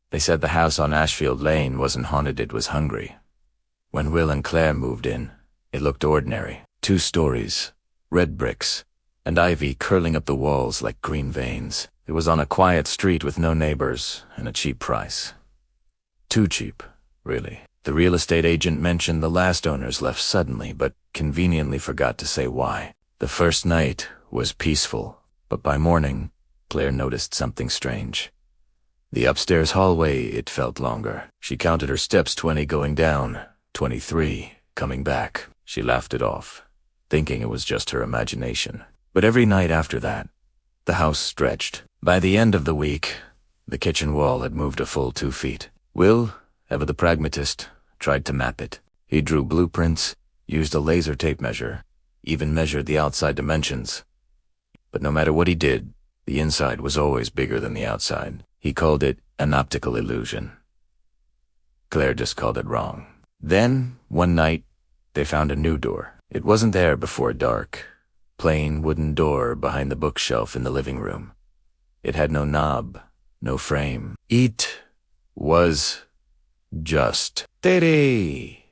They said the house on Ashfield Lane wasn't haunted, it was hungry. When Will and Claire moved in, it looked ordinary. 2 stories, red bricks, and ivy curling up the walls like green veins. It was on a quiet street with no neighbors and a cheap price. Too cheap, really. The real estate agent mentioned the last owners left suddenly, but conveniently forgot to say why. The first night was peaceful, but by morning, Claire noticed something strange. The upstairs hallway, it felt longer. She counted her steps, 20 going down, 23 coming back. She laughed it off, thinking it was just her imagination. But every night after that, the house stretched. By the end of the week, the kitchen wall had moved a full 2 feet. Will, ever the pragmatist, tried to map it. He drew blueprints, used a laser tape measure, even measured the outside dimensions. But no matter what he did, the inside was always bigger than the outside. He called it an optical illusion. Claire just called it wrong. Then, one night, they found a new door. It wasn't there before dark. Plain wooden door behind the bookshelf in the living room. It had no knob, no frame. It was just Teddy.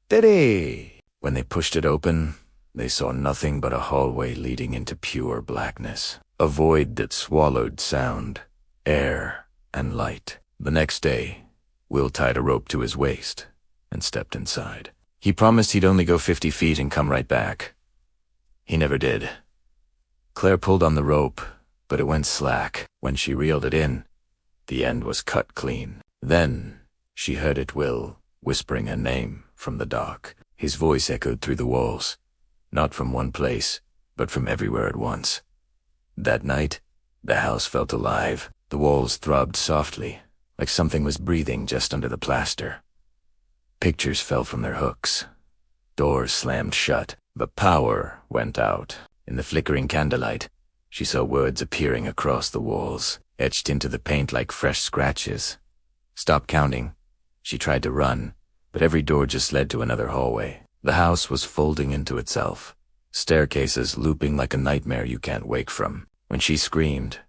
When they pushed it open, they saw nothing but a hallway leading into pure blackness. A void that swallowed sound, air, and light. The next day, Will tied a rope to his waist and stepped inside. He promised he'd only go 50 feet and come right back. He never did. Claire pulled on the rope, but it went slack. When she reeled it in, the end was cut clean. Then she heard it, Will, whispering her name from the dark. His voice echoed through the walls, not from one place, but from everywhere at once. That night, the house felt alive. The walls throbbed softly, like something was breathing just under the plaster. Pictures fell from their hooks. Doors slammed shut. The power went out. In the flickering candlelight, she saw words appearing across the walls, etched into the paint like fresh scratches. Stop counting. She tried to run, but every door just led to another hallway. The house was folding into itself, staircases looping like a nightmare you can't wake from. When she screamed,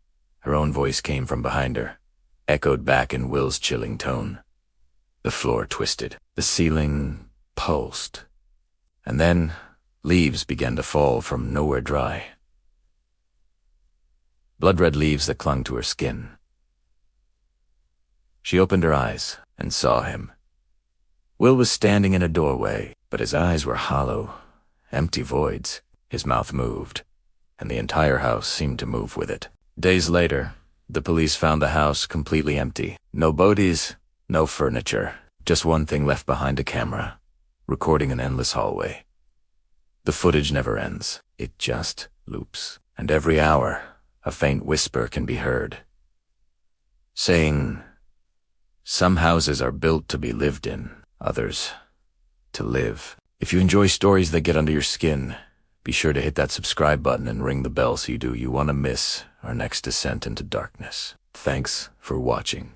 her own voice came from behind her, echoed back in Will's chilling tone. The floor twisted. The ceiling pulsed. And then leaves began to fall from nowhere dry. Blood-red leaves that clung to her skin. She opened her eyes and saw him. Will was standing in a doorway, but his eyes were hollow, empty voids. His mouth moved, and the entire house seemed to move with it. Days later, the police found the house completely empty. No bodies, no furniture, just one thing left behind: a camera, recording an endless hallway. The footage never ends. It just loops. And every hour, a faint whisper can be heard, saying, "Some houses are built to be lived in, others to live." If you enjoy stories that get under your skin, be sure to hit that subscribe button and ring the bell so you want to miss our next descent into darkness. Thanks for watching.